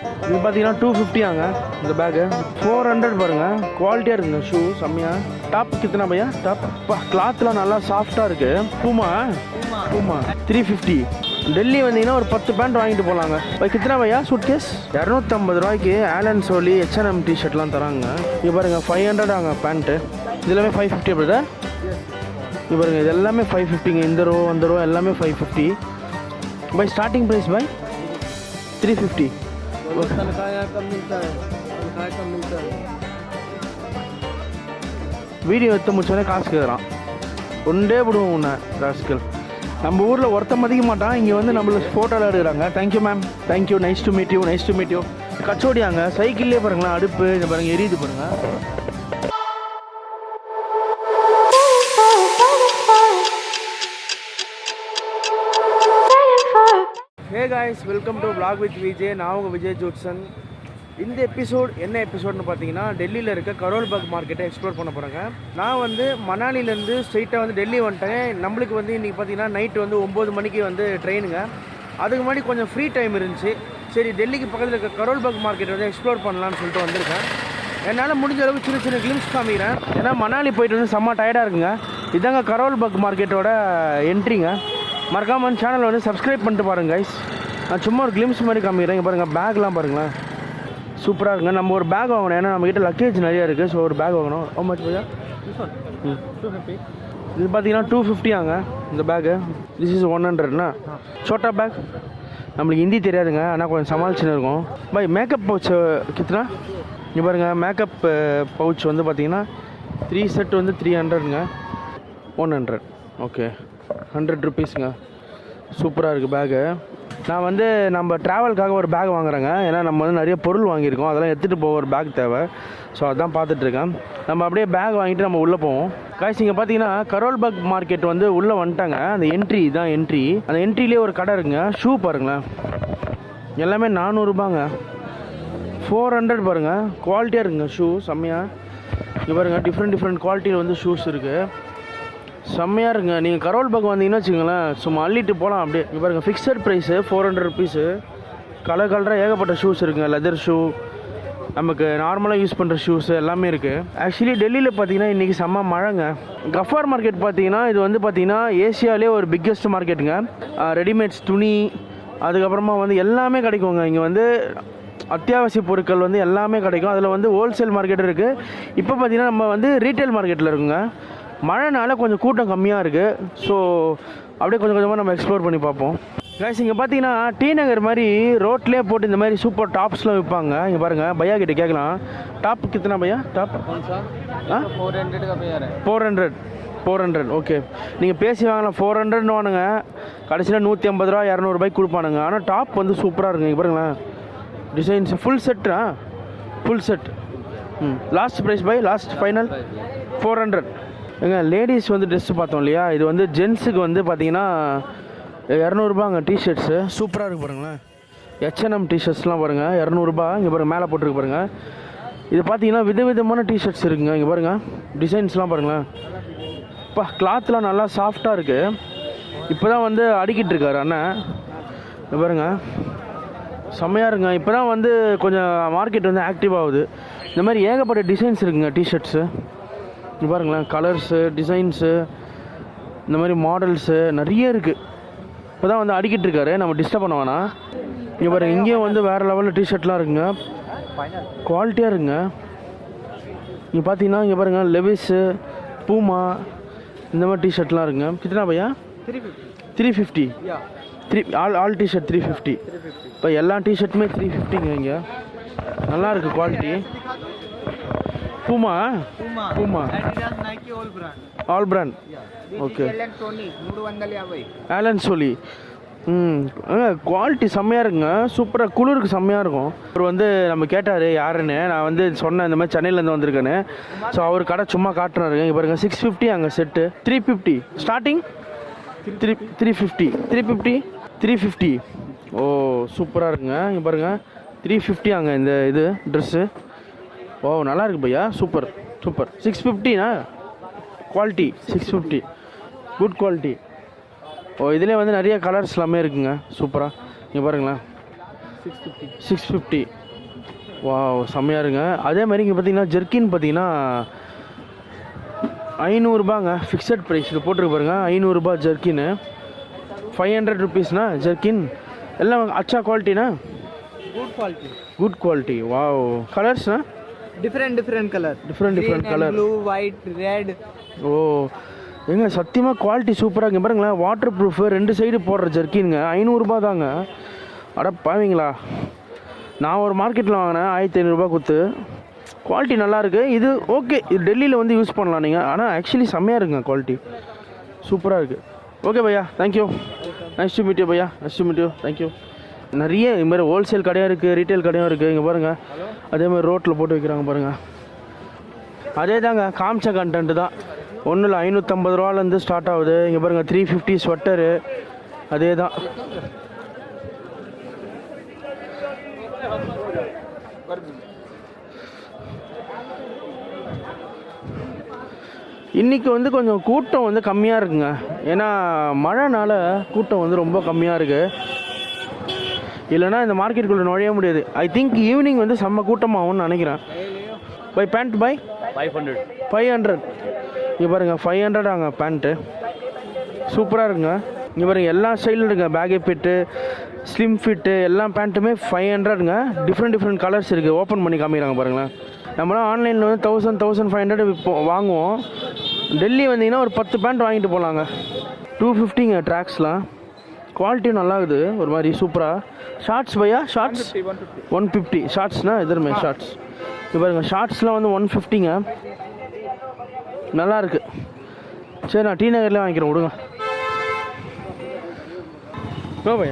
இது பார்த்தீங்கன்னா 250 இந்த பேகு 400 பாருங்கள். குவாலிட்டியாக இருக்குங்க ஷூ செம்மையாக. டாப் கித்தனா பையா? டாப் கிளாத்லாம் நல்லா சாஃப்டாக இருக்குது. பூமா 350. டெல்லி வந்தீங்கன்னா ஒரு 10 பேண்ட் வாங்கிட்டு போகலாங்க. கித்தனா பையா சூட் கேஸ்? 250 ரூபாய்க்கு ஆலன் சோலி H&M டிஷர்ட்லாம் தராங்க. இங்கே பாருங்கள் 500 பேண்ட்டு. இது எல்லாமே 550 பிரதர். இங்கே பாருங்கள் இது எல்லாமே 550. இந்த ரோ அந்த ரோ எல்லாமே 550. பை ஸ்டார்டிங் ப்ரைஸ் பை 350. வீடியோ எடுத்து முடிச்சோடனே காசு கேட்குறான். ஒன்றே விடுவோம் உன்னை ராஸ்கல். நம்ம ஊரில் ஒருத்தம் மதிக்க மாட்டான். இங்கே வந்து நம்மளுக்கு ஃபோட்டோவில் எடுக்கிறாங்க. Thank you ma'am, thank you, nice to meet you, nice to meet you. கச்சோடியாங்க சைக்கிள்லேயே பாருங்களேன் அடுப்பு. இந்த பாருங்கள் எரியுது பாருங்கள். Hey guys, welcome to vlog with Vijay. நான் உங்கள் விஜய் ஜோட்சன். இந்த எபிசோட் என்ன எபிசோட்னு பார்த்தீங்கன்னா, டெல்லியில் இருக்க கரோல்பாக் மார்க்கெட்டை எக்ஸ்ப்ளோர் பண்ண போகிறேங்க. நான் வந்து மணாலிலேருந்து ஸ்ட்ரெயிட்டாக வந்து டெல்லி வந்துட்டேன். நம்மளுக்கு வந்து இன்றைக்கி பார்த்தீங்கன்னா நைட்டு வந்து 9 மணிக்கு வந்து ட்ரெயினுங்க. அதுக்கு முன்னாடி கொஞ்சம் ஃப்ரீ டைம் இருந்துச்சு. சரி டெல்லிக்கு பக்கத்தில் இருக்க கரோல்பாக் மார்க்கெட் வந்து எக்ஸ்ப்ளோர் பண்ணலான்னு சொல்லிட்டு வந்திருக்கேன். என்னால் முடிஞ்ச அளவுக்கு சின்ன சின்ன கிளிம்ஸ் காமிக்கிறேன். ஏன்னா மணாலி போயிட்டு வந்து செம்ம டயர்டாக இருக்குங்க. இதாங்க கரோல்பாக் மார்க்கெட்டோட என்ட்ரிங்க. மறக்காமல் சேனல் வந்து சப்ஸ்கிரைப் பண்ணிட்டு பாருங்கள் கைஸ். நான் சும்மா ஒரு கிளிம்ஸ் மாதிரி காமிக்கிறேன். இங்கே பாருங்கள் பேக்லாம் பாருங்களேன், சூப்பராக இருக்குங்க. நம்ம ஒரு பேக் வாங்கணும், ஏன்னா நம்மக்கிட்ட லக்கேஜ் நிறையா இருக்குது. ஸோ ஒரு பேக் வாங்கணும். ஹவ் மச் பையா? 250. இது பார்த்தீங்கன்னா 250 இந்த பேக்கு. திஸ் இஸ் 100ண்ணா. சோட்டா பேக். நம்மளுக்கு ஹிந்தி தெரியாதுங்க, ஆனால் கொஞ்சம் சமாளிச்சுன்னு இருக்கும். பை மேக்கப் பவுச் கித்தனா? இங்கே பாருங்கள் மேக்கப் பவுச் வந்து பார்த்தீங்கன்னா 3 செட் வந்து 300ங்க. 100. ஓகே, 100 ருபீஸுங்க. சூப்பராக இருக்குது பேகு. நான் வந்து நம்ம ட்ராவலுக்காக ஒரு பேக் வாங்குறேங்க. ஏன்னா நம்ம வந்து நிறைய பொருள் வாங்கியிருக்கோம், அதெல்லாம் எடுத்துகிட்டு போக ஒரு பேக் தேவை. ஸோ அதான் பார்த்துட்ருக்கேன். நம்ம அப்படியே பேக் வாங்கிட்டு நம்ம உள்ளே போவோம். காய்ஸ் இங்கே பார்த்தீங்கன்னா கரோல்பாக் மார்க்கெட் வந்து உள்ளே வந்துட்டாங்க. அந்த என்ட்ரி தான் என்ட்ரி. அந்த என்ட்ரிலேயே ஒரு கடை இருக்குங்க. ஷூ பாருங்களேன், எல்லாமே 400 ரூபாங்க. 400 பாருங்கள். குவாலிட்டியாக இருக்குங்க ஷூ செம்மையாக. இங்கே பாருங்கள் டிஃப்ரெண்ட் குவாலிட்டியில் வந்து ஷூஸ் இருக்குது. செம்மையாக இருக்குங்க. நீங்கள் கரோல்பாக் வந்தீங்கன்னா வச்சுக்கோங்களேன், சும்மா அள்ளிட்டு போகலாம் அப்படியே. இங்கே பாருங்கள் ஃபிக்ஸட் ப்ரைஸு 400 ருபீஸு. கலராக ஏகப்பட்ட ஷூஸ் இருக்குங்க. லெதர் ஷூ, நமக்கு நார்மலாக யூஸ் பண்ணுற ஷூஸு எல்லாமே இருக்குது. ஆக்சுவலி டெல்லியில் பார்த்தீங்கன்னா இன்றைக்கி செம்ம மழைங்க. கஃபார் மார்க்கெட் பார்த்தீங்கன்னா இது வந்து பார்த்தீங்கன்னா ஏசியாவிலே ஒரு பிக்கெஸ்ட் மார்க்கெட்டுங்க. ரெடிமேட்ஸ், துணி, அதுக்கப்புறமா வந்து எல்லாமே கிடைக்குங்க. இங்கே வந்து அத்தியாவசிய பொருட்கள் வந்து எல்லாமே கிடைக்கும். அதில் வந்து ஹோல்சேல் மார்க்கெட் இருக்குது. இப்போ பார்த்தீங்கன்னா நம்ம வந்து ரீட்டைல் மார்க்கெட்டில் இருக்குங்க. மழைனால கொஞ்சம் கூட்டம் கம்மியாக இருக்குது. ஸோ அப்படியே கொஞ்சம் கொஞ்சமாக நம்ம எக்ஸ்ப்ளோர் பண்ணி பார்ப்போம். கைஸ் இங்கே பார்த்தீங்கன்னா டி நகர் மாதிரி ரோட்லேயே போட்டு இந்த மாதிரி சூப்பர் டாப்ஸ்லாம் விற்பாங்க. இங்கே பாருங்கள், பையா கிட்ட கேட்கலாம். டாப் கித்தனா பையா? டாப் 400. ஓகே, நீங்கள் பேசி வாங்கலாம். 400ன்னு வானுங்க, கடைசியில் 150 ரூபா 200 ரூபாய்க்கு கொடுப்பானுங்க. ஆனால் டாப் வந்து சூப்பராக இருக்குங்க. இங்கே பாருங்களேன் டிசைன்ஸ் ஃபுல் செட்டா? Full set. லாஸ்ட் ப்ரைஸ் பை லாஸ்ட் ஃபைனல் 400. ஏங்க லேடிஸ் வந்து ட்ரெஸ்ஸு பார்த்தோம் இல்லையா, இது வந்து ஜென்ஸுக்கு வந்து பார்த்தீங்கன்னா 200 ரூபாங்க. டிஷர்ட்ஸு சூப்பராக இருக்குது பாருங்களேன். H&M டிஷர்ட்ஸ்லாம் பாருங்கள் 200 ரூபா. இங்கே பாருங்கள் மேலே போட்டுருக்கு பாருங்கள். இது பார்த்தீங்கன்னா விதவிதமான டிஷர்ட்ஸ் இருக்குங்க. இங்கே பாருங்கள் டிசைன்ஸ்லாம் பாருங்களேன். இப்போ கிளாத்லாம் நல்லா சாஃப்டாக இருக்குது. இப்போ தான் வந்து அடிக்கிட்டு இருக்காரு அண்ணன். இங்கே பாருங்கள் செம்மையாக இருக்குங்க. இப்போ தான் வந்து கொஞ்சம் மார்க்கெட் வந்து ஆக்டிவ் ஆகுது. இந்த மாதிரி ஏகப்பட்ட டிசைன்ஸ் இருக்குங்க டிஷர்ட்ஸு. இங்கே பாருங்களேன் கலர்ஸு, டிசைன்ஸு, இந்த மாதிரி மாடல்ஸு நிறைய இருக்குது. இப்போ தான் வந்து அடிக்கிட்டு இருக்காரு, நம்ம டிஸ்டர்ப் பண்ண வேணாம். இங்கே பாருங்கள் இங்கேயும் வந்து வேறு லெவலில் டிஷர்ட்லாம் இருக்குங்க. குவாலிட்டியாக இருக்குங்க. இங்கே பார்த்தீங்கன்னா இங்கே பாருங்கள் லெவிஸு, பூமா, இந்த மாதிரி டிஷர்ட்லாம் இருக்குங்க. கித்தனா பையா? 350. All T shirt 350. இப்போ எல்லா டிஷர்ட்டுமே 350ங்க. இங்கே நல்லா இருக்குது quality. Puma all brand. Okay, Allen Solly. Quality செம்மையாக இருக்குங்க. சூப்பராக குளிருக்கு செம்மையாக இருக்கும். அவர் வந்து நம்ம கேட்டார் யாருன்னு. நான் வந்து சொன்னேன் இந்த மாதிரி சென்னையிலேருந்து வந்திருக்கேன்னு. ஸோ அவர் கடை சும்மா காட்டுறாருங்க. இங்கே பாருங்கள் 650 அங்கே செட்டு. 350 ஸ்டார்டிங். 350. ஓ சூப்பராக இருக்குங்க. இங்கே பாருங்கள் 350 அங்கே இந்த இது ட்ரெஸ்ஸு. ஓ நல்லா இருக்கு பையா, சூப்பர். 650ண்ணா குவாலிட்டி. 650 good quality. ஓ இதுலேயே வந்து நிறைய கலர்ஸ் எல்லாமே இருக்குங்க சூப்பராக. இங்கே பாருங்களேன் 650. வாவ், செம்மையாக இருங்க. அதே மாதிரி இங்கே பார்த்தீங்கன்னா ஜெர்கின் பார்த்தீங்கன்னா 500 ஃபிக்ஸட் ப்ரைஸ். இது போட்டிருக்கு பாருங்க, 500 ஜெர்கின்னு. 500 rupeesனா ஜெர்கின். எல்லாம் அச்சா குவாலிட்டினா? Good quality. வாவ். கலர்ஸ்னா? Different colour. Different colour. Blue, white, red. Oh எங்க சத்தியமாக குவாலிட்டி சூப்பராக இங்கே பாருங்களேன். வாட்டர் ப்ரூஃபு 2 சைடு போடுற ஜெர்கின்ங்க 500 தாங்க. அட பாவீங்களா, நான் ஒரு மார்க்கெட்டில் வாங்கினேன் 1500 கொடுத்து. குவாலிட்டி நல்லாயிருக்கு. இது ஓகே, இது டெல்லியில் வந்து யூஸ் பண்ணலாம் நீங்கள். ஆனால் ஆக்சுவலி செம்மையாக இருக்குங்க, குவாலிட்டி சூப்பராக இருக்குது. Okay Bhaiya, thank you. Nice to meet you Bhaiya. Nice to meet you. Thank you. நிறைய இது மாதிரி ஹோல்சேல் கடையாக இருக்குது, ரீட்டைல் கடையும் இருக்குது. இங்கே பாருங்கள், அதே மாதிரி ரோட்டில் போட்டு வைக்கிறாங்க பாருங்கள். அதே தாங்க காமிச்ச கண்டென்ட்டு தான். ஒன்றில் 550 ரூபாலேருந்து ஸ்டார்ட் ஆகுது. இங்கே பாருங்கள் 350 ஸ்வெட்டரு. அதே தான். இன்றைக்கி வந்து கொஞ்சம் கூட்டம் வந்து கம்மியாக இருக்குங்க. ஏன்னா மழைனால கூட்டம் வந்து ரொம்ப கம்மியாக இருக்குது. இல்லைனா இந்த மார்க்கெட்டுக்குள்ளே நுழைய முடியாது. ஐ திங்க் ஈவினிங் வந்து செம்ம கூட்டமாகும்னு நினைக்கிறேன். பை பேண்ட் பை 500. இங்கே பாருங்கள் 500 பேண்ட்டு. சூப்பராக இருக்குங்க. இங்கே பாருங்கள் எல்லா ஸ்டைலும் இருக்குங்க. பேகி ஃபிட்டு, ஸ்லிம் ஃபிட்டு, எல்லா பேண்ட்டுமே 500ங்க. டிஃப்ரெண்ட் கலர்ஸ் இருக்குது. ஓப்பன் பண்ணி காமிக்கிறாங்க பாருங்களேன். நம்மளாம் ஆன்லைனில் வந்து 1500 இப்போ வாங்குவோம். டெல்லி வந்தீங்கன்னா ஒரு 10 பேண்ட் வாங்கிட்டு போகலாங்க. 250ங்க ட்ராக்ஸ்லாம். குவாலிட்டியும் நல்லாகுது ஒரு மாதிரி சூப்பராக. ஷார்ட்ஸ் பையா? ஷார்ட்ஸ் 150. ஷார்ட்ஸ்னா எதிர்மே ஷார்ட்ஸ். இது பாருங்கள், ஷார்ட்ஸ்லாம் வந்து 150ங்க. நல்லாயிருக்கு. சரி, நான் டி நகர்லேயே வாங்கிக்கிறேன், விடுங்க. நோ பை.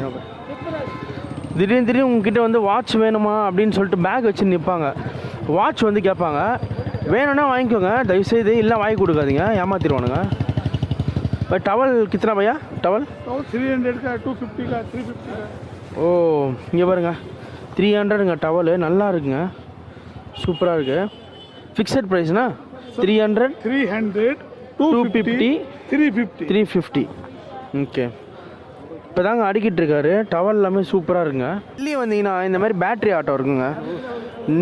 திடீர்னு உங்ககிட்ட வந்து வாட்ச் வேணுமா அப்படின்னு சொல்லிட்டு பேக் வச்சு நிற்பாங்க. வாட்ச் வந்து கேட்பாங்க. வேணும்னா வாங்கிக்கோங்க தயவுசெய்து, இல்லை வாங்கி கொடுக்காதீங்க, ஏமாத்திடுவானுங்க. பை டவல் கித்தனா பையா? டவல் 300 का, 250 का, 350 का. ஓ இங்கே பாருங்க 300ங்க டவலு. நல்லா இருக்குங்க, சூப்பராக இருக்குது. ஃபிக்ஸட் ப்ரைஸ்னா 300, 250, 350. ஓகே, இப்போ தாங்க அடிக்கிட்டு இருக்காரு. டவல் எல்லாமே சூப்பராக இருக்குங்க. டெல்லி வந்தீங்கன்னா இந்த மாதிரி பேட்ரி ஆட்டோ இருக்குங்க.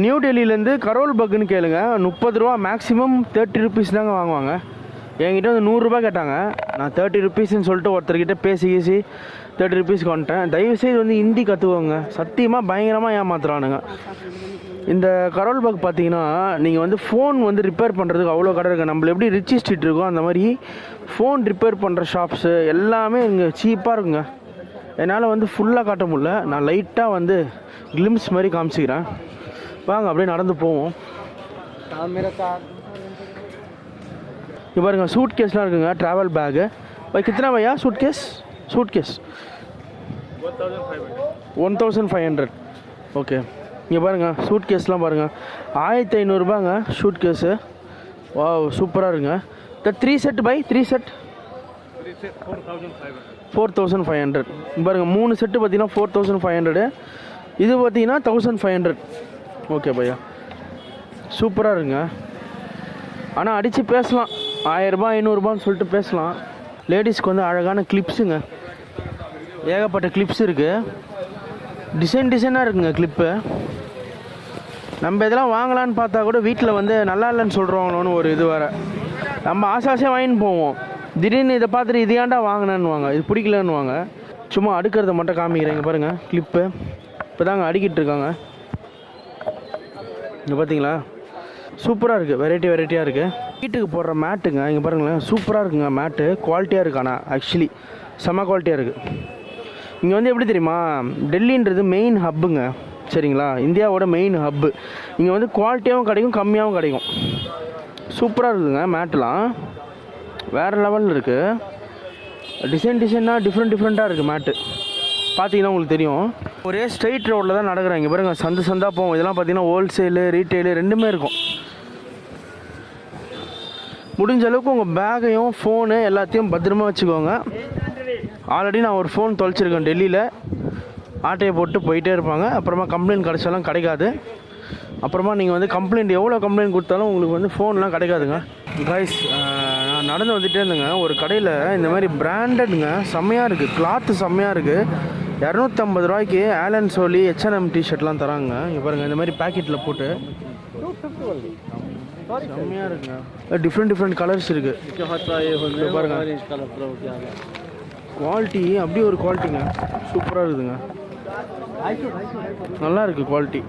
நியூ டெல்லியிலேருந்து கரோல் பக்குன்னு கேளுங்க. 30 ரூபா, மேக்ஸிமம் 30 rupees தாங்க வாங்குவாங்க. என்கிட்ட வந்து 100 ரூபா கேட்டாங்க. நான் 30 rupeesன்னு சொல்லிட்டு ஒருத்தர்கிட்ட பேசி 30 rupeesக்கு வந்துட்டேன். தயவுசெய்து வந்து ஹிந்தி கற்றுக்கோங்க. சத்தியமாக பயங்கரமாக ஏமாத்துறானுங்க. இந்த கரோல் பாக் பார்த்தீங்கன்னா நீங்கள் வந்து ஃபோன் வந்து ரிப்பேர் பண்ணுறதுக்கு அவ்வளோ கடை இருக்குது. நம்மள எப்படி ரிச்சி ஸ்ட்ரீட் இருக்கோ அந்த மாதிரி ஃபோன் ரிப்பேர் பண்ணுற ஷாப்ஸு எல்லாமே இங்கே சீப்பாக இருக்குங்க. என்னால் வந்து ஃபுல்லாக காட்ட முடியல. நான் லைட்டாக வந்து கிளிம்ஸ் மாதிரி காமிச்சிக்கிறேன். வாங்க அப்படியே நடந்து போவோம். இங்கே பாருங்கள், சூட் கேஸ்லாம் இருக்குங்க. ட்ராவல் பேகு பை கித்தனா பையா? Suitcase 1500. ஓகே, இங்கே பாருங்கள் சூட் கேஸ்லாம் பாருங்கள் 1500 ஷூட் கேஸு. வா சூப்பராக இருக்குங்க. இந்த 3 செட் பை 3 செட் 4500. பாருங்கள் 3 செட்டு பார்த்தீங்கன்னா 4500. இது பார்த்தீங்கன்னா 1500. ஓகே பையா, சூப்பராக இருக்குங்க. ஆனால் அடித்து பேசலாம், 1000 ரூபாய் 500 ரூபான்னு சொல்லிட்டு பேசலாம். லேடிஸ்க்கு வந்து அழகான கிளிப்ஸுங்க, ஏகப்பட்ட கிளிப்ஸ் இருக்குது. டிசைனாக இருக்குங்க கிளிப்பு. நம்ம இதெல்லாம் வாங்கலான்னு பார்த்தா கூட வீட்டில் வந்து நல்லா இல்லைன்னு சொல்கிறவங்களோன்னு ஒரு இது வேறு. நம்ம ஆசையாக வாங்கின்னு போவோம். திடீர்னு இதை பார்த்துட்டு இது ஏன்டா வாங்கினேன்னுவாங்க, இது பிடிக்கலன்னுவாங்க. சும்மா அடுக்கிறத மட்டும் காமிக்கிறேங்க பாருங்கள் கிளிப்பு. இப்போ தாங்க அடிக்கிட்டு இருக்காங்க. இங்கே பார்த்தீங்களா, சூப்பராக இருக்குது. வெரைட்டியாக இருக்குது. வீட்டுக்கு போடுற மேட்டுங்க. இங்கே பாருங்களேன், சூப்பராக இருக்குங்க மேட்டு. குவாலிட்டியாக இருக்குது. ஆனால் ஆக்சுவலி செம்ம குவாலிட்டியாக இருக்குது. இங்கே வந்து எப்படி தெரியுமா, டெல்லின்றது மெயின் ஹப்புங்க, சரிங்களா? இந்தியாவோட மெயின் ஹப்பு. இங்கே வந்து குவாலிட்டியாகவும் கிடைக்கும், கம்மியாகவும் கிடைக்கும். சூப்பராக இருக்குதுங்க மேட்டெலாம், வேறு லெவலில் இருக்குது. டிசைனாக டிஃப்ரெண்ட்டாக இருக்குது மேட்டு. பார்த்தீங்கன்னா உங்களுக்கு தெரியும். ஒரே ஸ்ட்ரெயிட் ரோட்டில் தான் நடக்கிறாங்க. இங்கே பாருங்கள், சந்தாக போவோம். இதெல்லாம் பார்த்தீங்கன்னா ஹோல்சேலு ரீட்டெயிலு ரெண்டுமே இருக்கும். முடிஞ்ச அளவுக்கு உங்கள் பேக்கையும் ஃபோனு எல்லாத்தையும் பத்திரமா வச்சுக்கோங்க. ஆல்ரெடி நான் ஒரு ஃபோன் தொலைச்சிருக்கேன் டெல்லியில். ஆட்டையை போட்டு போயிட்டே இருப்பாங்க. அப்புறமா கம்ப்ளைண்ட் கிடைச்சாலும் கிடைக்காது. அப்புறமா நீங்கள் வந்து எவ்வளோ கம்ப்ளைண்ட் கொடுத்தாலும் உங்களுக்கு வந்து ஃபோன்லாம் கிடைக்காதுங்க. கைஸ், நான் நடந்து வந்துகிட்டே இருந்தேங்க. ஒரு கடையில் இந்த மாதிரி பிராண்டடுங்க செம்மையாக இருக்குது. கிளாத்து செம்மையாக இருக்குது. இரநூத்தம்பது ரூபாய்க்கு ஆலன் சோலி H&M டிஷர்ட்லாம் தராங்க. இங்கே பாருங்கள் இந்த மாதிரி பேக்கெட்டில் போட்டு செம்மையாக இருக்குங்க. டிஃப்ரெண்ட் கலர்ஸ் இருக்குது பாருங்கள். குவாலிட்டி அப்படி ஒரு குவாலிட்டிங்க, சூப்பராக இருக்குதுங்க, நல்லா இருக்குது குவாலிட்டி.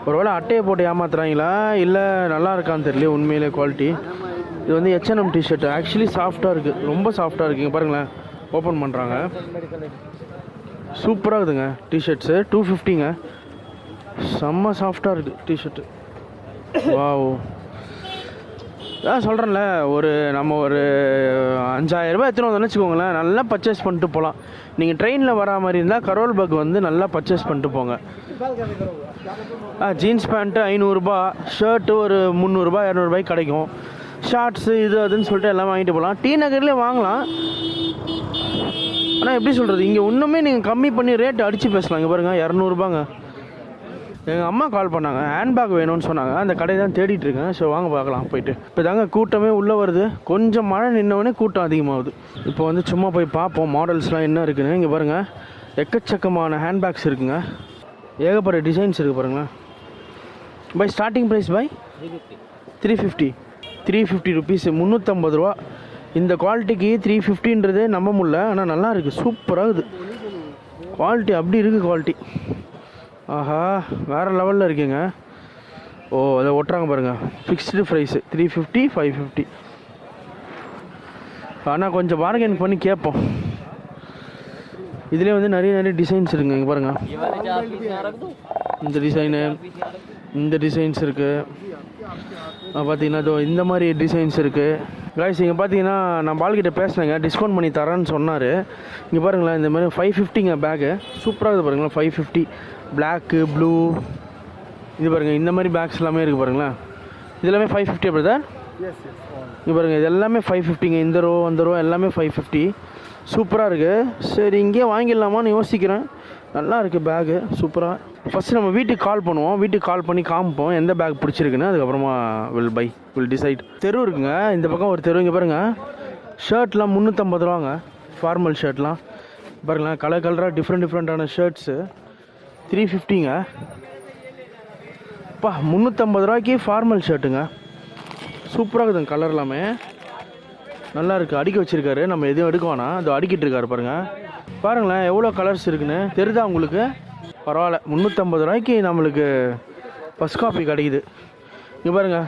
ஒருவேளை அட்டையை போட்டு ஏமாத்துறாங்களா இல்லை நல்லா இருக்கான்னு தெரியல. உண்மையிலே குவாலிட்டி இது வந்து H&M டிஷர்ட். ஆக்சுவலி சாஃப்டாக இருக்குது, ரொம்ப சாஃப்டாக இருக்குங்க. பாருங்களேன், ஓப்பன் பண்ணுறாங்க, சூப்பராக இருக்குதுங்க. டிஷர்ட்ஸு 250ங்க, செம்ம சாஃப்டாக இருக்குது டிஷர்ட்டு. வாவ், சொல்கிறேன்ல, நம்ம ஒரு 5000 ரூபாய் எடுத்துன்னு வந்தோம்னு வச்சுக்கோங்களேன், நல்லா பர்ச்சேஸ் பண்ணிட்டு போகலாம். நீங்கள் ட்ரெயினில் வரா மாதிரி இருந்தால் கரோல் பக் வந்து நல்லா பர்ச்சேஸ் பண்ணிட்டு போங்க. ஜீன்ஸ் பேண்ட்டு 500 ஷர்ட்டு ஒரு 300 200 கிடைக்கும். ஷார்ட்ஸு இது அதுன்னு சொல்லிட்டு எல்லாம் வாங்கிட்டு போகலாம். டி நகர்லேயே வாங்கலாம். ஆனால் எப்படி சொல்கிறது, இங்கே இன்னுமே நீங்கள் கம்மி பண்ணி ரேட் அடித்து பேசலாம். இங்கே பாருங்கள், 200 எங்கள் அம்மா கால் பண்ணாங்க, ஹேண்ட்பேக் வேணும்னு சொன்னாங்க. அந்த கடை தான் தேடிட்டு இருக்கேன். ஸோ வாங்க பார்க்கலாம் போயிட்டு. இப்போ தாங்க கூட்டமே உள்ளே வருது. கொஞ்சம் மழை நின்னவொடனே கூட்டம் அதிகமாகுது. இப்போ வந்து சும்மா போய் பார்ப்போம் மாடல்ஸ்லாம் என்ன இருக்குதுன்னு. இங்கே பாருங்கள், எக்கச்சக்கமான ஹேண்ட்பேக்ஸ் இருக்குங்க, ஏகப்பட்ட டிசைன்ஸ் இருக்குது பாருங்களேன். பை ஸ்டார்டிங் ப்ரைஸ் பை 350 ருபீஸ், 350 ரூபா. இந்த குவாலிட்டிக்கு 350ன்றதே நம்ப முடியல. ஆனால் நல்லா இருக்குது, சூப்பராக இருக்குது குவாலிட்டி. அப்படி இருக்குது குவாலிட்டி. ஆஹா, வேறு லெவலில் இருக்குங்க. ஓ, அதை ஒட்டுறாங்க பாருங்கள். Fixed price 350 550. ஆனால் கொஞ்சம் பார்கெயின் பண்ணி கேட்போம். இதுலேயே வந்து நிறைய டிசைன்ஸ் இருக்குங்க. இங்கே பாருங்கள், இந்த டிசைனு, இந்த டிசைன்ஸ் இருக்குது. பார்த்தீங்கன்னா இதோ இந்த மாதிரி டிசைன்ஸ் இருக்குது. கைஸ் இங்கே பார்த்தீங்கன்னா நான் பால்கிட்ட பேசினேங்க, டிஸ்கவுண்ட் பண்ணி தரேன்னு சொன்னார். இங்கே பாருங்களேன், இந்த மாதிரி 550ங்க பேக்கு, சூப்பராக இருக்குது பாருங்களேன். 550 பிளாக்கு ப்ளூ, இது பாருங்கள், இந்த மாதிரி பேக்ஸ் எல்லாமே இருக்குது பாருங்களேன். இது எல்லாமே 550 பிரதர். இங்கே பாருங்கள், இது எல்லாமே 550ங்க. இந்த ரோ அந்த ரோ எல்லாமே 550. சூப்பராக இருக்குது. சரி, இங்கேயே வாங்கிடலாமான்னு யோசிக்கிறேன். நல்லா இருக்குது பேகு, சூப்பராக. ஃபஸ்ட்டு நம்ம வீட்டுக்கு கால் பண்ணுவோம், வீட்டுக்கு கால் பண்ணி காமிப்போம் எந்த பேக் பிடிச்சிருக்குன்னு. அதுக்கப்புறமா வில் டிசைட். தெரு இருக்குங்க இந்த பக்கம் ஒரு தெரு. இங்கே பாருங்கள், ஷர்ட்லாம் 350 ரூபாங்க, ஃபார்மல் ஷர்ட்லாம் பாருங்களேன். கலராக டிஃப்ரெண்ட்டான ஷர்ட்ஸு 350ங்க. அப்பா, 350 ரூபாய்க்கு ஃபார்மல் ஷர்ட்டுங்க, சூப்பராக இருக்குதுங்க. கலர் எல்லாமே நல்லா இருக்குது. அடுக்கி வச்சுருக்காரு, நம்ம எதுவும் எடுக்க வேணாம். அது அடுக்கிட்டு இருக்காரு பாருங்களேன் எவ்வளோ கலர்ஸ் இருக்குன்னு தெரியுதா உங்களுக்கு? பரவாயில்ல, 350 ரூபாய்க்கு நம்மளுக்கு ஃபஸ்ட் காப்பி கிடைக்குது. இங்கே பாருங்கள்,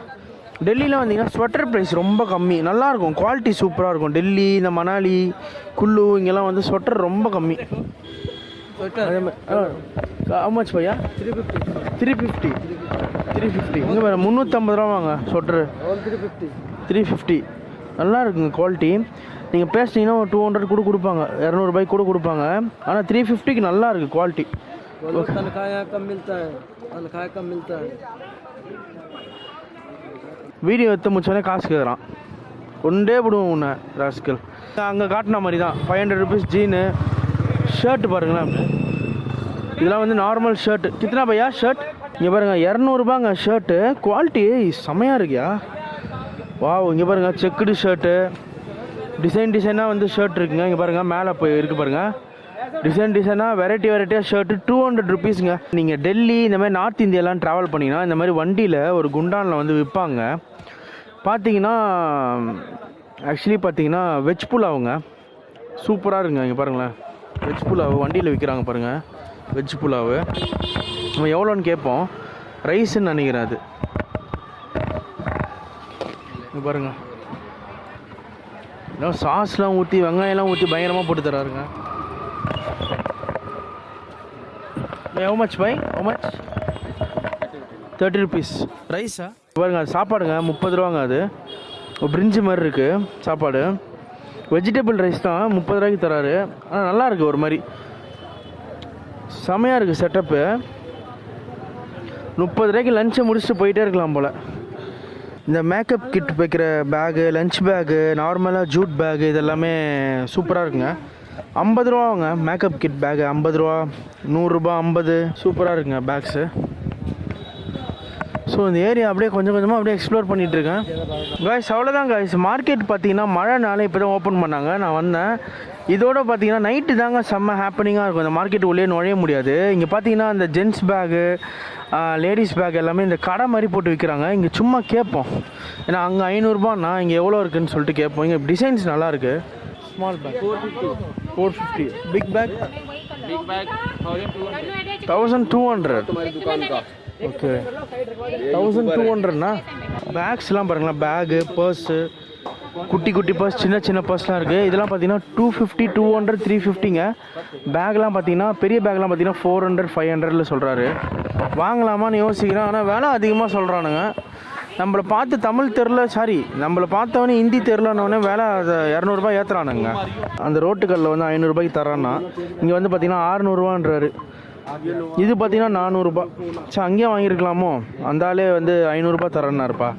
டெல்லியில் வந்தீங்கன்னா ஸ்வெட்டர் ப்ரைஸ் ரொம்ப கம்மி, நல்லாயிருக்கும், குவாலிட்டி சூப்பராக இருக்கும். டெல்லி, இந்த மணாலி, குல்லு இங்கெல்லாம் வந்து ஸ்வெட்டர் ரொம்ப கம்மி. அதே மாதிரி how much பையா? 350. இங்கே பாருங்க, 350 ரூபா வாங்க ஸ்வெட்டரு. 350 நல்லா இருக்குங்க குவாலிட்டி. நீங்கள் பேசினீங்கன்னா ஒரு 200 கூட கொடுப்பாங்க, 200 ரூபாய்க்கு கூட கொடுப்பாங்க. ஆனால் 350க்கு நல்லா இருக்குது குவாலிட்டி. வீடியோ எடுத்து முடிச்சோடனே காசு கேட்குறான், கொண்டே விடுவோம் உன்னை ராஸ்கல். அங்கே காட்டின மாதிரி தான் 500 ருபீஸ் ஜீனு. ஷர்ட்டு பாருங்களேன், இதெல்லாம் வந்து நார்மல் ஷர்ட்டு. கித்தனா பையா ஷர்ட்? இங்கே பாருங்கள், 200 ரூபாங்க ஷர்ட்டு. குவாலிட்டி செம்மையாக இருக்கியா? வாவ், இங்கே பாருங்கள், செக்குடு ஷர்ட்டு, டிசைனாக வந்து ஷர்ட் இருக்குங்க. இங்கே பாருங்கள், மேலே போய் இருக்குது பாருங்கள், டிசைனாக வெரைட்டியாக ஷர்ட்டு 200 ருபீஸுங்க. நீங்கள் டெல்லி இந்த மாதிரி நார்த் இந்தியாலாம் ட்ராவல் பண்ணிங்கன்னா இந்த மாதிரி வண்டியில் ஒரு குண்டானில் வந்து விற்பாங்க. பார்த்தீங்கன்னா ஆக்சுவலி பார்த்தீங்கன்னா வெஜ் புலாவுங்க, சூப்பராக இருக்குங்க. இங்கே பாருங்களேன், வெஜ் புலாவு வண்டியில் விற்கிறாங்க பாருங்கள். வெஜ் புலாவு நம்ம எவ்வளோன்னு கேட்போம், ரைஸுன்னு நினைக்கிறேன் அது. இங்கே பாருங்கள், இன்னும் சாஸ்லாம் ஊற்றி வெங்காயம்லாம் ஊற்றி பயங்கரமாக போட்டு தராருங்க. how much பை? how much? 30 ருபீஸ். ரைஸா பாருங்க, அது சாப்பாடுங்க, 30 ரூபாங்க. அது பிரிஞ்சு மாதிரி இருக்குது சாப்பாடு. வெஜிடபிள் ரைஸ் தான், 30 ரூபாய்க்கு தராரு. ஆனால் நல்லா இருக்குது, ஒரு மாதிரி செமையாக இருக்குது செட்டப்பு. 30 ரூபாய்க்கு லஞ்சை முடிச்சுட்டு போயிட்டே இருக்கலாம் போல். இந்த மேக்கப் கிட் வைக்கிற பேகு, லஞ்ச் பேகு, நார்மலாக ஜூட் பேகு, இதெல்லாமே சூப்பராக இருக்குங்க. 50 ரூபாங்க மேக்கப் கிட் பேகு, 50 ரூபா, 100 ரூபா, 50. சூப்பராக இருக்குங்க பேக்ஸு. ஸோ இந்த ஏரியா அப்படியே கொஞ்சம் கொஞ்சமாக அப்படியே எக்ஸ்ப்ளோர் பண்ணிகிட்ருக்கேன். காய்ஸ் அவ்வளோதான் காய்ஸ். மார்க்கெட் பார்த்தீங்கன்னா மழைனால இப்போ தான் ஓப்பன் பண்ணாங்க. நான் வந்தேன், இதோட பார்த்தீங்கன்னா நைட்டு தாங்க செம்ம ஹாப்பனிங்காக இருக்கும். இந்த மார்க்கெட் உள்ளே நுழைய முடியாது. இங்கே பார்த்தீங்கன்னா இந்த ஜென்ஸ் பேகு, லேடிஸ் பேக் எல்லாமே இந்த கடை மாதிரி போட்டு விற்கிறாங்க. இங்கே சும்மா கேட்போம், ஏன்னா அங்கே 500ரூபான்னா இங்கே எவ்வளோ இருக்குதுன்னு சொல்லிட்டு கேட்போம். இங்கே டிசைன்ஸ் நல்லாயிருக்கு. Small bag 450, big bag 1200. Okay 1200னா பேக்ஸ்லாம் பாருங்களேன், பேகு, பர்ஸு, குட்டி குட்டி பர்ஸ், சின்ன சின்ன பர்ஸ்லாம் இருக்குது. இதெல்லாம் பார்த்தீங்கன்னா 250, 200, 350ங்க. பேக்லாம் பார்த்தீங்கன்னா பெரிய பேக்லாம் பார்த்தீங்கன்னா 400, 500ல சொல்கிறாரு. வாங்கலாமான்னு யோசிக்கிறேன், ஆனால் விலை அதிகமாக சொல்கிறானுங்க. நம்மளை பார்த்து தமிழ் தெரில, சாரி நம்மளை பார்த்தவொடனே ஹிந்தி தெரிலன்னொடனே வேலை அதை 200ரூபா ஏற்றுறானுங்க. அந்த ரோட்டுகளில் வந்து 500ரூபாய்க்கு தரான்னா இங்கே வந்து பார்த்தீங்கன்னா 600ரூபான்றாரு. இது பார்த்தீங்கன்னா 400ரூபா. சரி, அங்கேயே வாங்கியிருக்கலாமோ, அந்த ஆளே வந்து 500ரூபா தரேன்னாருப்பா.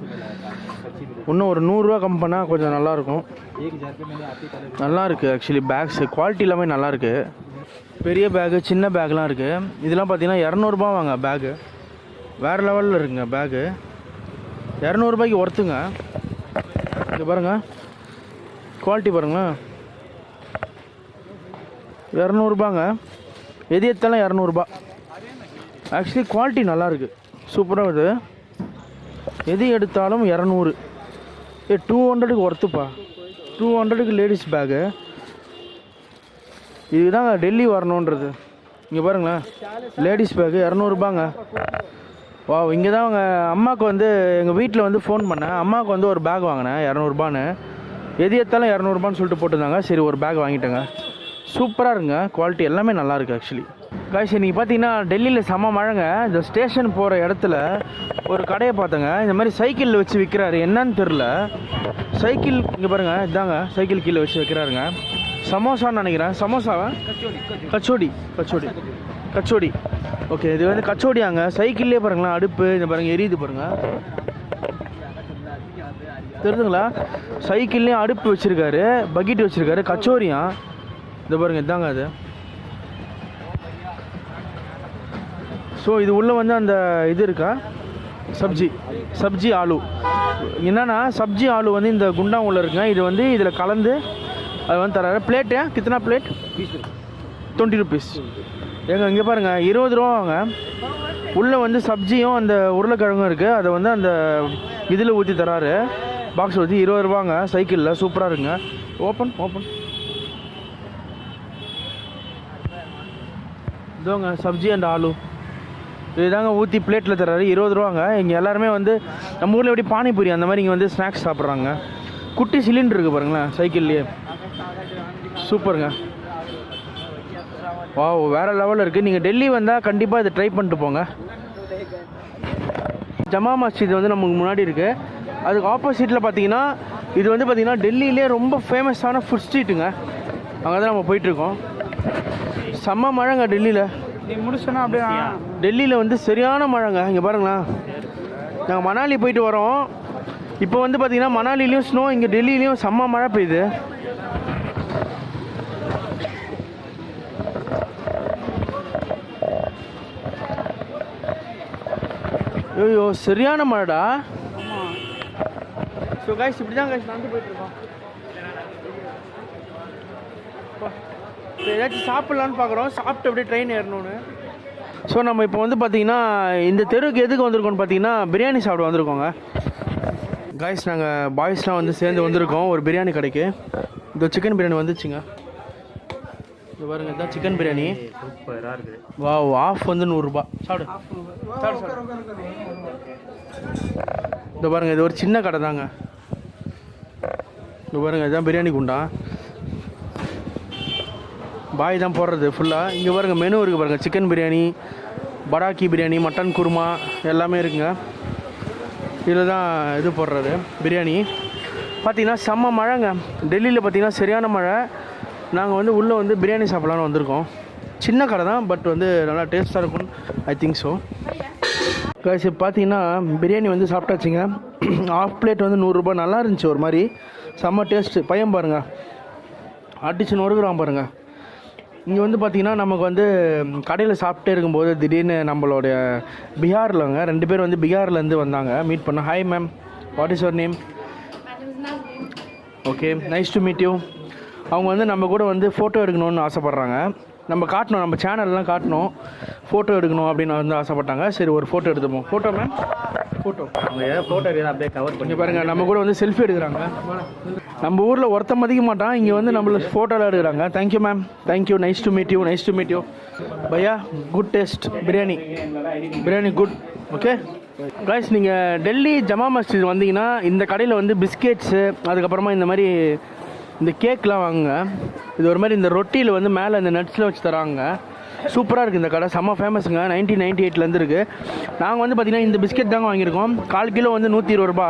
இன்னும் ஒரு 100ரூவா கம் பண்ணால் கொஞ்சம் நல்லாயிருக்கும். நல்லாயிருக்கு ஆக்சுவலி, பேக்ஸு குவாலிட்டி எல்லாமே நல்லாயிருக்கு. பெரிய பேகு, சின்ன பேக்லாம் இருக்குது. இதெல்லாம் பார்த்தீங்கன்னா 200ரூபா வாங்க பேகு. வேறு லெவலில் இருக்குங்க பேகு. 200ரூபாய்க்கு ஒர்த்துங்க. இங்கே பாருங்கள், குவாலிட்டி பாருங்களேன், 200ரூபாங்க. எது எடுத்தாலும் 200ரூபா. ஆக்சுவலி குவாலிட்டி நல்லாயிருக்கு, சூப்பராக இருக்குது. எது எடுத்தாலும் 200. 200க்கு ஒர்த்துப்பா. 200க்கு லேடிஸ் பேகு. இதுதாங்க டெல்லி வரணுன்றது. இங்கே பாருங்களேன், லேடிஸ் பேகு 200ரூபாங்க. வா, இங்கே தான் அவங்க அம்மாவுக்கு வந்து எங்கள் வீட்டில் வந்து ஃபோன் பண்ணேன். அம்மாவுக்கு வந்து ஒரு பேக் வாங்கினேன் 200ரூபான்னு. எது எடுத்தாலும் 200ரூபான்னு சொல்லிட்டு போட்டுருந்தாங்க. சரி, ஒரு பேக் வாங்கிட்டேங்க. சூப்பராக இருக்குங்க, குவாலிட்டி எல்லாமே நல்லாயிருக்கு ஆக்சுவலி. காய்ஸ், நீங்கள் பார்த்தீங்கன்னா டெல்லியில் செம்ம மழைங்க. இந்த ஸ்டேஷன் போகிற இடத்துல ஒரு கடையை பார்த்தேங்க. இந்த மாதிரி சைக்கிளில் வச்சு விற்கிறாரு, என்னன்னு தெரில. சைக்கிள் இங்கே பாருங்கள், இதாங்க சைக்கிள் கீழே வச்சு வைக்கிறாருங்க. சமோசான்னு நினைக்கிறேன். சமோசாவா? கச்சோடி. கச்சோடி கச்சோடி ஓகே, இது வந்து கச்சோடியாங்க. சைக்கிள்லேயே பாருங்களேன், அடுப்பு இந்த பாருங்கள் எரியுது பாருங்கள், தெரியுதுங்களா? சைக்கிள்லேயும் அடுப்பு வச்சுருக்காரு, பக்கெட் வச்சுருக்காரு. கச்சோரியா இந்த பாருங்கள், இதாங்க அது. ஸோ இது உள்ளே வந்து அந்த இது இருக்கா, சப்ஜி ஆலு. என்னென்னா சப்ஜி ஆலு வந்து இந்த குண்டா உள்ள இருக்குங்க. இது வந்து இதில் கலந்து அது வந்து தராரு. பிளேட்டு கித்தனா பிளேட்? 20 rupees. ஏங்க இங்கே பாருங்கள், 20 ரூபாங்க. உள்ளே வந்து சப்ஜியும் அந்த உருளைக்கிழங்கும் இருக்குது. அதை வந்து அந்த இதில் ஊற்றி தராரு, பாக்ஸ் ஊற்றி. 20 ரூபாங்க சைக்கிளில். சூப்பராக இருக்குங்க. ஓப்பன் இதோங்க சப்ஜி அண்ட் ஆலு. இதுதாங்க ஊற்றி பிளேட்டில் தர்றாரு. 20 ரூபாங்க. இங்கே எல்லாருமே வந்து நம்ம ஊரில் எப்படி பானிபூரி அந்த மாதிரி இங்கே வந்து ஸ்நாக்ஸ் சாப்பிட்றாங்க. குட்டி சிலிண்டர் இருக்குது பாருங்களேன் சைக்கிள்லேயே. சூப்பருங்க. வா, வேறு லெவலில் இருக்குது. நீங்கள் டெல்லி வந்தால் கண்டிப்பாக இதை ட்ரை பண்ணிட்டு போங்க. ஜமா மஸ்ஜித் வந்து நமக்கு முன்னாடி இருக்குது. அதுக்கு ஆப்போசிட்டில் பார்த்தீங்கன்னா இது வந்து பார்த்திங்கன்னா டெல்லியிலே ரொம்ப ஃபேமஸான ஃபுட் ஸ்ட்ரீட்டுங்க. அங்கே தான் நம்ம போயிட்டுருக்கோம். செம்ம மழைங்க டெல்லியில். நீ முடிச்சோன்னா அப்படியே டெல்லியில் வந்து சரியான மழைங்க. இங்கே பாருங்களேன், நாங்கள் மணாலி போயிட்டு வரோம். இப்போ வந்து பார்த்திங்கன்னா மணாலிலையும் ஸ்னோ, இங்கே டெல்லியிலையும் செம்ம மழை பெய்யுது. ஐயோ, சரியான மழைடா. ஸோ கைஸ், இப்படி தான் கைஸ் நடந்து போயிட்டுருக்கோம். ஏதாச்சும் சாப்பிட்லான்னு பார்க்குறோம், சாப்பிட்டு அப்படியே ட்ரெயின் ஏறணும்னு. ஸோ நம்ம இப்போ வந்து பார்த்திங்கன்னா இந்த தெருவுக்கு எதுக்கு வந்திருக்கோம்னு பார்த்தீங்கன்னா பிரியாணி சாப்பிட வந்திருக்கோங்க. கைஸ், நாங்கள் பாய்ஸ்லாம் வந்து சேர்ந்து வந்திருக்கோம் ஒரு பிரியாணி கடைக்கு. இந்த சிக்கன் பிரியாணி வந்துச்சுங்க. இது பாருங்க, இதுதான் சிக்கன் பிரியாணி. சூப்பராக இருக்குது. வா, ஆஃப் வந்து 100 ரூபா. சாப்பிடு. இந்த பாருங்க, இது ஒரு சின்ன கடை தாங்க. இது பாருங்க, இதுதான் பிரியாணி குண்டா. பாய் தான் போடுறது ஃபுல்லாக. இங்கே பாருங்க மெனு இருக்குது பாருங்கள். சிக்கன் பிரியாணி, படாக்கி பிரியாணி, மட்டன் குருமா எல்லாமே இருக்குங்க. இதில் தான் இது போடுறாரு பிரியாணி. பார்த்திங்கன்னா செம்ம மழைங்க டெல்லியில். பார்த்திங்கன்னா சரியான மழை. நாங்கள் வந்து உள்ளே வந்து பிரியாணி சாப்பிட்லான்னு வந்திருக்கோம். சின்ன கடை தான், பட் வந்து நல்லா டேஸ்ட்டாக இருக்கும்னு ஐ திங்க் ஸோ. கைஸ், பார்த்தீங்கன்னா பிரியாணி வந்து சாப்பிட்டாச்சுங்க. ஆஃப் பிளேட் வந்து 100 ரூபா. நல்லா இருந்துச்சு, ஒரு மாதிரி செம்ம டேஸ்ட்டு. பையன் பாருங்கள், அடிச்சு நொறுக்குறான் பாருங்கள். இங்கே வந்து பார்த்திங்கன்னா நமக்கு வந்து கடையில் சாப்பிட்டே இருக்கும்போது திடீர்னு நம்மளோடைய பீகாரில்ங்க 2 பேர் வந்து பீகார்லேருந்து வந்தாங்க. மீட் பண்ண. Hi ma'am, what is your name? Okay, nice to meet you. அவங்க வந்து நம்ம கூட வந்து ஃபோட்டோ எடுக்கணும்னு ஆசைப்பட்றாங்க. நம்ம காட்டணும், நம்ம சேனல்லாம் காட்டணும், ஃபோட்டோ எடுக்கணும் அப்படின்னு வந்து ஆசைப்பட்டாங்க. சரி ஒரு ஃபோட்டோ எடுத்துப்போம். ஃபோட்டோ மேம், ஃபோட்டோ அவங்க ஏதாவது ஃபோட்டோ எடுத்து அப்படியே கவர் பண்ணி இங்கே பாருங்கள், நம்ம கூட வந்து செல்ஃபி எடுக்கிறாங்க. நம்ம ஊரில் ஒருத்த மதிக்க மாட்டான், இங்கே வந்து நம்மள ஃபோட்டோலாம் எடுக்கிறாங்க. Thank you ma'am, thank you, nice to meet you, nice to meet you. Bhaiya good taste biryani, biryani good. Okay guys, நீங்கள் டெல்லி ஜமா மஸ்ஜித் வந்தீங்கன்னா இந்த கடையில் வந்து பிஸ்கெட்ஸு, அதுக்கப்புறமா இந்த மாதிரி இந்த கேக்லாம் வாங்குங்க. இது ஒரு மாதிரி இந்த ரொட்டியில் வந்து மேலே இந்த நட்ஸில் வச்சு தராங்க. சூப்பராக இருக்குது இந்த கடை, செம்ம ஃபேமஸுங்க. 1998 இருக்குது. நாங்கள் வந்து பார்த்திங்கன்னா இந்த பிஸ்கெட் தாங்க வாங்கியிருக்கோம். 1/4 கிலோ வந்து 120 ரூபா.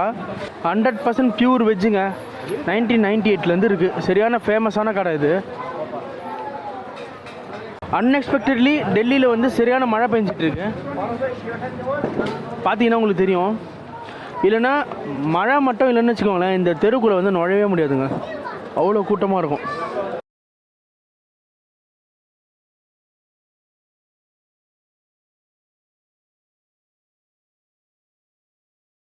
100% பியூர் வெஜ்ஜுங்க. 1998 இருக்குது. சரியான ஃபேமஸான கடை இது. அன்எக்ஸ்பெக்டட்லி டெல்லியில் வந்து சரியான மழை பெஞ்சிட்ருக்கு, பார்த்தீங்கன்னா உங்களுக்கு தெரியும். இல்லைன்னா மழை மட்டும் இல்லைன்னு வச்சுக்கோங்களேன், இந்த தெருக்குள்ளே வந்து நுழையவே முடியாதுங்க, அவ்வளோ கூட்டமாக இருக்கும்.